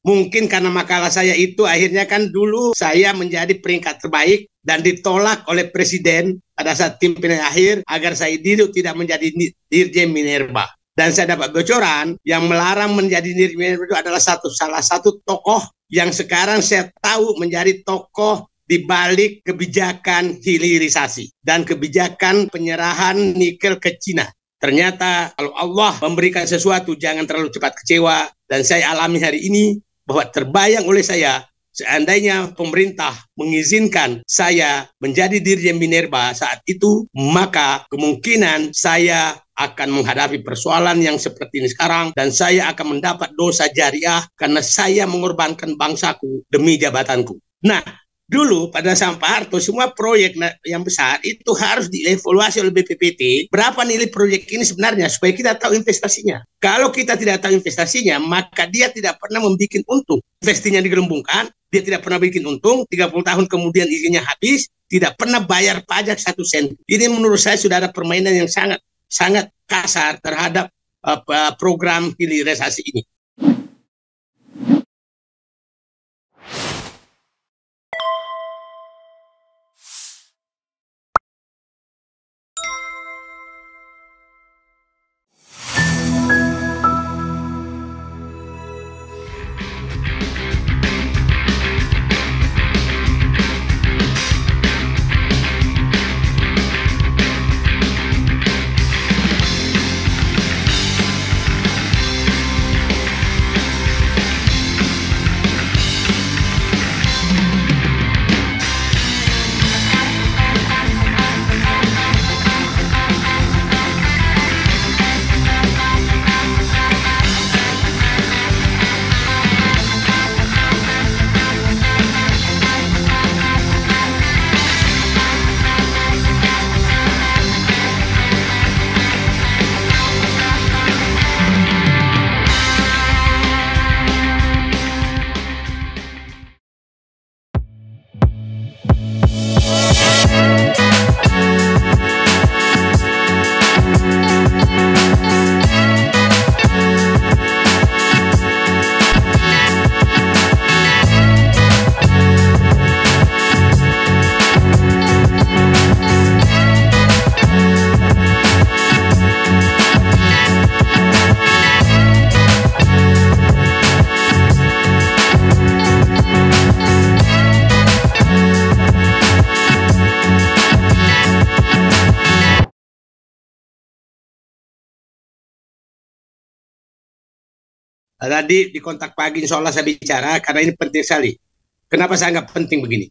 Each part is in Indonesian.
Mungkin karena makalah saya itu akhirnya kan dulu saya menjadi peringkat terbaik dan ditolak oleh presiden pada saat tim penilaian akhir agar saya duduk tidak menjadi Dirjen Minerba. Dan saya dapat bocoran yang melarang menjadi Dirjen Minerba itu adalah salah satu tokoh yang sekarang saya tahu menjadi tokoh di balik kebijakan hilirisasi dan kebijakan penyerahan nikel ke Cina. Ternyata kalau Allah memberikan sesuatu jangan terlalu cepat kecewa, dan saya alami hari ini bahwa terbayang oleh saya seandainya pemerintah mengizinkan saya menjadi Dirjen Minerba saat itu, maka kemungkinan saya akan menghadapi persoalan yang seperti ini sekarang, dan saya akan mendapat dosa jariah karena saya mengorbankan bangsaku demi jabatanku. Nah, dulu pada zaman Pak Harto semua proyek yang besar itu harus dievaluasi oleh BPPT berapa nilai proyek ini sebenarnya supaya kita tahu investasinya. Kalau kita tidak tahu investasinya, maka dia tidak pernah membuat untung. Investinya digelembungkan, dia tidak pernah bikin untung, 30 tahun kemudian izinnya habis, tidak pernah bayar pajak 1 sen. Ini menurut saya sudah ada permainan yang sangat kasar terhadap program hilirisasi ini. Tadi di kontak pagi seolah saya bicara karena ini penting sekali. Kenapa saya anggap penting begini?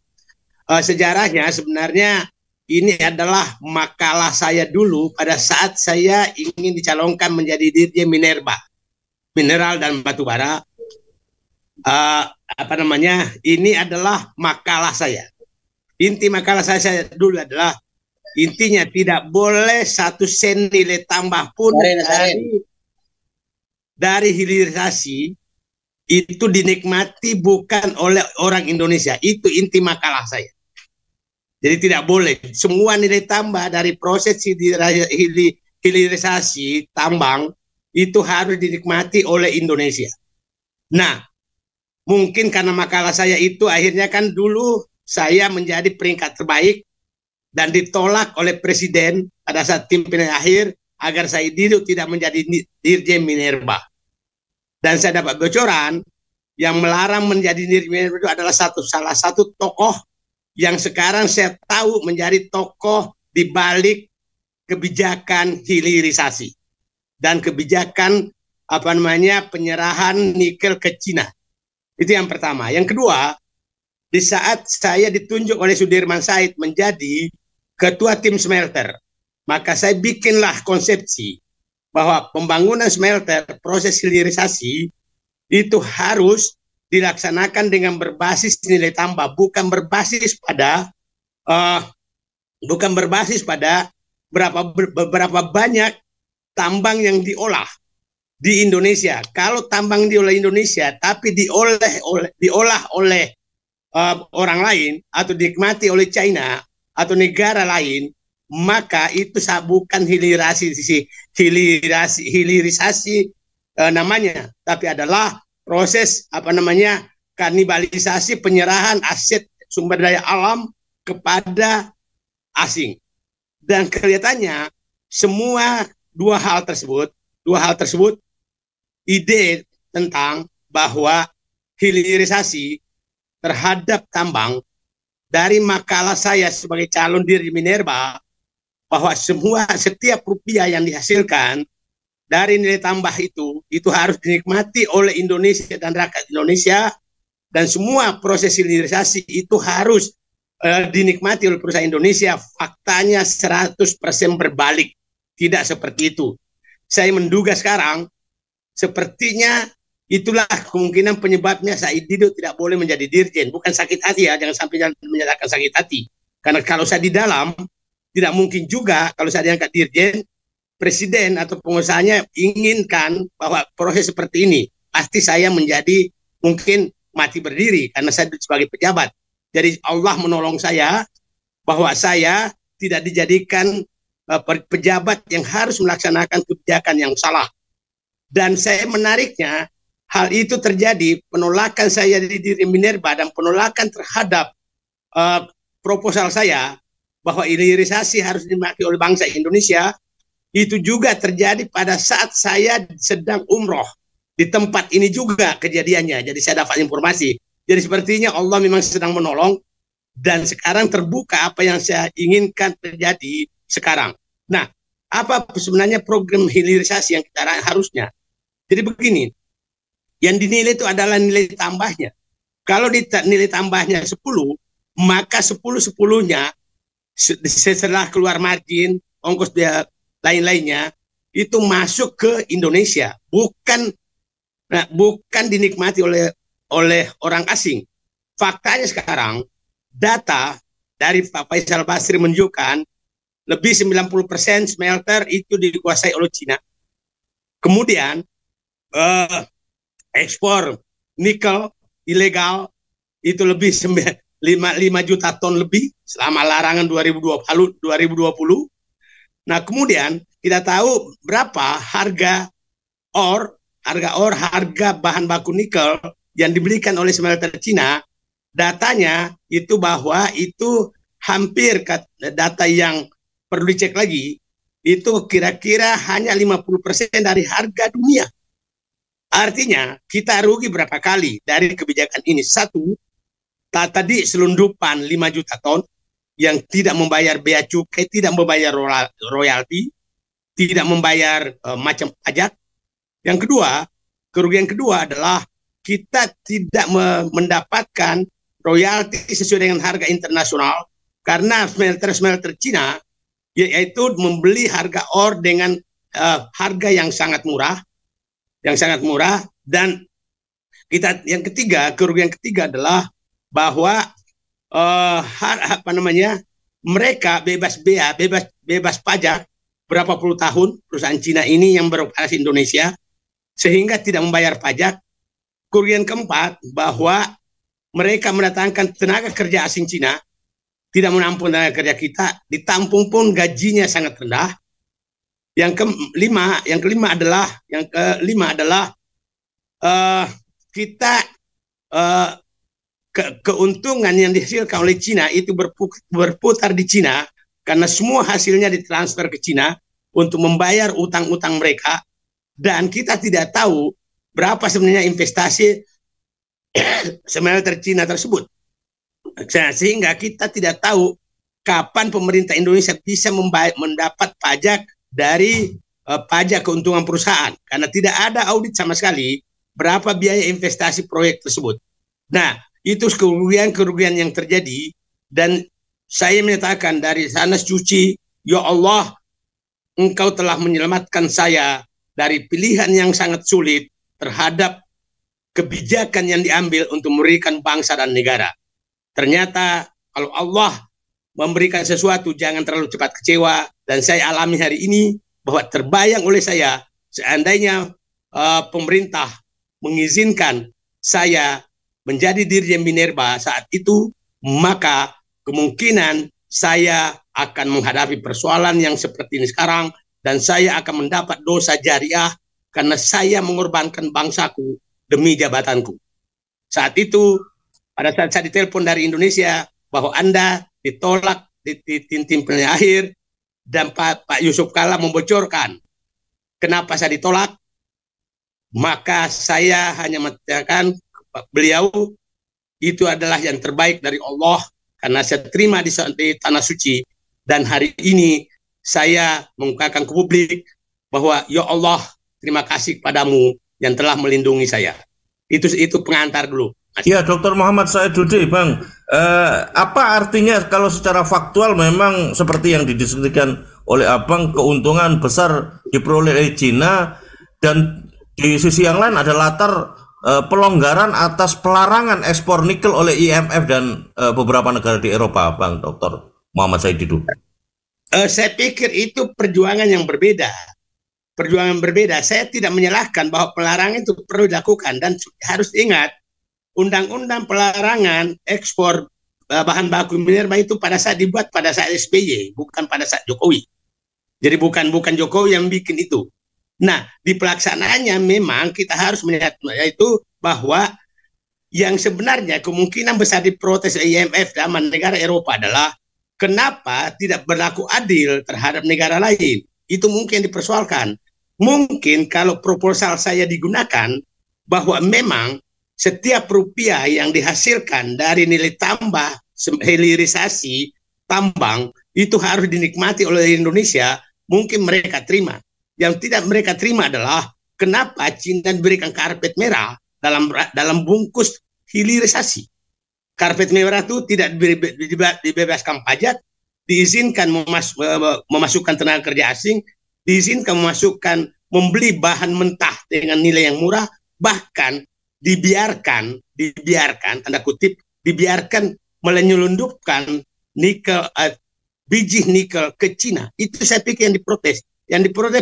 Sejarahnya sebenarnya ini adalah makalah saya dulu pada saat saya ingin dicalonkan menjadi Dirjen Minerba, mineral dan batu bara. Ini adalah makalah saya. Inti makalah saya dulu adalah intinya tidak boleh 1 sen nilai tambah pun dari hilirisasi itu dinikmati bukan oleh orang Indonesia. Itu inti makalah saya. Jadi tidak boleh semua nilai tambah dari proses hilirisasi tambang itu harus dinikmati oleh Indonesia. Nah, mungkin karena makalah saya itu akhirnya kan dulu saya menjadi peringkat terbaik dan ditolak oleh presiden pada saat tim penilaian akhir agar saya duduk tidak menjadi Dirjen Minerba. Dan saya dapat bocoran yang melarang menjadi Dirjen Minerba itu adalah salah satu tokoh yang sekarang saya tahu menjadi tokoh di balik kebijakan hilirisasi dan kebijakan penyerahan nikel ke Cina. Itu yang pertama. Yang kedua, di saat saya ditunjuk oleh Sudirman Said menjadi ketua tim smelter, maka saya bikinlah konsepsi bahwa pembangunan smelter, proses hilirisasi itu harus dilaksanakan dengan berbasis nilai tambah, bukan berbasis pada berapa banyak tambang yang diolah di Indonesia. Kalau tambang diolah Indonesia tapi diolah oleh orang lain atau dinikmati oleh China atau negara lain, maka itu bukan hilirisasi namanya, tapi adalah proses kanibalisasi penyerahan aset sumber daya alam kepada asing. Dan kelihatannya semua dua hal tersebut ide tentang bahwa hilirisasi terhadap tambang dari makalah saya sebagai calon diri Minerba, bahwa setiap rupiah yang dihasilkan dari nilai tambah itu harus dinikmati oleh Indonesia dan rakyat Indonesia, dan semua proses hilirisasi itu harus dinikmati oleh perusahaan Indonesia. Faktanya 100% berbalik, tidak seperti itu. Saya menduga sekarang sepertinya itulah kemungkinan penyebabnya Said Didu tidak boleh menjadi dirjen. Bukan sakit hati ya, jangan sampai menyatakan sakit hati. Karena kalau saya di dalam, tidak mungkin juga kalau saya diangkat dirjen, presiden atau pengusahanya inginkan bahwa proses seperti ini. Pasti saya menjadi mungkin mati berdiri karena saya sebagai pejabat. Jadi Allah menolong saya bahwa saya tidak dijadikan pejabat yang harus melaksanakan kebijakan yang salah. Dan saya menariknya, hal itu terjadi, penolakan saya di diri Minerba dan penolakan terhadap proposal saya bahwa hilirisasi harus dimiliki oleh bangsa Indonesia, itu juga terjadi pada saat saya sedang umroh. Di tempat ini juga kejadiannya, jadi saya dapat informasi. Jadi sepertinya Allah memang sedang menolong, dan sekarang terbuka apa yang saya inginkan terjadi sekarang. Nah, apa sebenarnya program hilirisasi yang kita harusnya? Jadi begini, yang dinilai itu adalah nilai tambahnya. Kalau nilai tambahnya 10, maka 10-10-nya setelah keluar margin, ongkos dia lain-lainnya, itu masuk ke Indonesia, bukan dinikmati oleh orang asing. Faktanya sekarang, data dari Pak Faisal Basri menunjukkan lebih 90% smelter itu dikuasai oleh Cina. Kemudian ekspor nikel ilegal itu lebih 5 juta ton lebih selama larangan 2020. Nah, kemudian kita tahu berapa harga bahan baku nikel yang dibelikan oleh smelter Cina. Datanya itu bahwa itu hampir, data yang perlu dicek lagi, itu kira-kira hanya 50% dari harga dunia. Artinya kita rugi berapa kali dari kebijakan ini. Satu, tadi selundupan 5 juta ton yang tidak membayar bea cukai, tidak membayar royalti, tidak membayar macam pajak. Yang kedua, kerugian kedua adalah kita tidak mendapatkan royalti sesuai dengan harga internasional, karena smelter Cina yaitu membeli harga ore dengan harga yang sangat murah, dan kerugian ketiga adalah bahwa mereka bebas pajak berapa puluh tahun perusahaan Cina ini yang beroperasi Indonesia, sehingga tidak membayar pajak. Kerugian keempat bahwa mereka mendatangkan tenaga kerja asing Cina, tidak menampung tenaga kerja kita, ditampung pun gajinya sangat rendah. Yang kelima adalah kita keuntungan yang dihasilkan oleh Cina itu berputar di Cina, karena semua hasilnya ditransfer ke Cina untuk membayar utang-utang mereka, dan kita tidak tahu berapa sebenarnya investasi smelter Cina tersebut. Sehingga kita tidak tahu kapan pemerintah Indonesia bisa mendapat pajak dari pajak keuntungan perusahaan, karena tidak ada audit sama sekali berapa biaya investasi proyek tersebut. Nah, itu kerugian yang terjadi, dan saya menyatakan dari sana suci, ya Allah, Engkau telah menyelamatkan saya dari pilihan yang sangat sulit terhadap kebijakan yang diambil untuk memberikan bangsa dan negara. Ternyata kalau Allah memberikan sesuatu, jangan terlalu cepat kecewa, dan saya alami hari ini bahwa terbayang oleh saya, seandainya pemerintah mengizinkan saya menjadi dirjen Minerba saat itu, maka kemungkinan saya akan menghadapi persoalan yang seperti ini sekarang, dan saya akan mendapat dosa jariah karena saya mengorbankan bangsaku demi jabatanku. Saat itu, pada saat saya ditelepon dari Indonesia bahwa Anda ditolak di tim pemilihan akhir, dan Pak Yusuf Kalla membocorkan kenapa saya ditolak, maka saya hanya mengatakan beliau itu adalah yang terbaik dari Allah karena saya terima di tanah suci, dan hari ini saya mengungkapkan ke publik bahwa ya Allah, terima kasih padamu yang telah melindungi saya. Itu pengantar dulu. Ya, Dr. Muhammad Said Dude, Bang. Apa artinya kalau secara faktual memang seperti yang didiskusikan oleh Abang, keuntungan besar diperoleh oleh Cina, dan di sisi yang lain ada latar pelonggaran atas pelarangan ekspor nikel oleh IMF dan beberapa negara di Eropa, Bang Dr. Muhammad Said Dude? Saya pikir itu perjuangan yang berbeda. Perjuangan berbeda. Saya tidak menyalahkan bahwa pelarangan itu perlu dilakukan, dan harus ingat undang-undang pelarangan ekspor bahan baku minerba itu pada saat dibuat pada saat SBY, bukan pada saat Jokowi. Jadi bukan Jokowi yang bikin itu. Nah, di pelaksanaannya memang kita harus melihat yaitu bahwa yang sebenarnya kemungkinan besar diprotes IMF dan negara Eropa adalah kenapa tidak berlaku adil terhadap negara lain. Itu mungkin dipersoalkan. Mungkin kalau proposal saya digunakan bahwa memang setiap rupiah yang dihasilkan dari nilai tambah hilirisasi tambang itu harus dinikmati oleh Indonesia, mungkin mereka terima. Yang tidak mereka terima adalah kenapa Cina diberikan karpet merah dalam bungkus hilirisasi. Karpet merah itu tidak dibebaskan pajak, diizinkan memasukkan tenaga kerja asing, diizinkan membeli bahan mentah dengan nilai yang murah, bahkan dibiarkan tanda kutip menyelundupkan biji nikel ke Cina. Itu saya pikir yang diprotes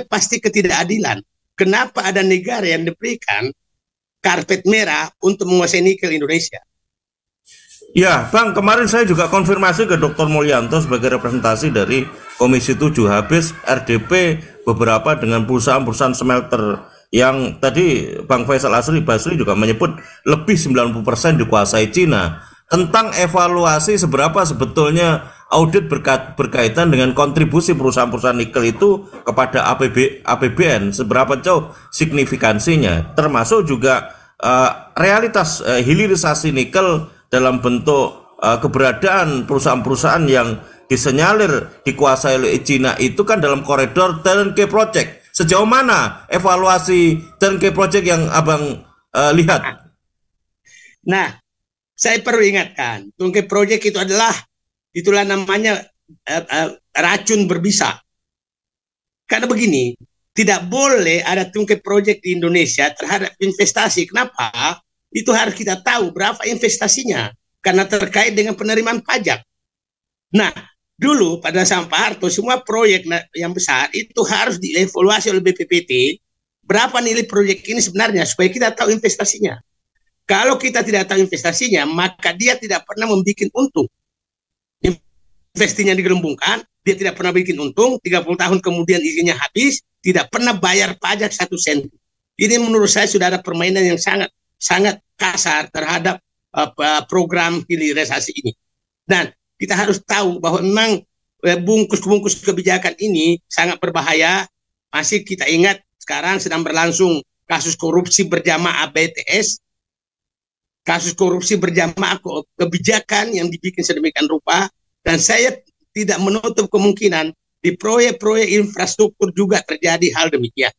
pasti ketidakadilan. Kenapa ada negara yang diberikan karpet merah untuk menguasai nikel Indonesia? Ya, Bang, kemarin saya juga konfirmasi ke Dr. Mulyanto sebagai representasi dari Komisi 7, habis RDP beberapa dengan perusahaan-perusahaan smelter yang tadi Bang Faisal Basri juga menyebut lebih 90% dikuasai Cina. Tentang evaluasi seberapa sebetulnya audit berkaitan dengan kontribusi perusahaan-perusahaan nikel itu kepada APBN, seberapa jauh signifikansinya, termasuk juga realitas hilirisasi nikel dalam bentuk keberadaan perusahaan-perusahaan yang disenyalir dikuasai oleh Cina itu kan dalam koridor turnkey project. Sejauh mana evaluasi turnkey project yang Abang lihat? Nah, saya perlu ingatkan, turnkey project itu itulah namanya racun berbisa. Karena begini, tidak boleh ada turnkey project di Indonesia terhadap investasi. Kenapa? Itu harus kita tahu berapa investasinya, karena terkait dengan penerimaan pajak. Nah, dulu pada zaman Pak Harto semua proyek yang besar itu harus dievaluasi oleh BPPT berapa nilai proyek ini sebenarnya supaya kita tahu investasinya. Kalau kita tidak tahu investasinya, maka dia tidak pernah membuat untung. Investinya digelembungkan, dia tidak pernah bikin untung, 30 tahun kemudian izinnya habis, tidak pernah bayar pajak 1 sen. Ini menurut saya sudah ada permainan yang sangat kasar terhadap program hilirisasi ini. Dan kita harus tahu bahwa memang bungkus-bungkus kebijakan ini sangat berbahaya. Masih kita ingat sekarang sedang berlangsung kasus korupsi berjamaah BTS, kasus korupsi berjamaah kebijakan yang dibikin sedemikian rupa, dan saya tidak menutup kemungkinan di proyek-proyek infrastruktur juga terjadi hal demikian.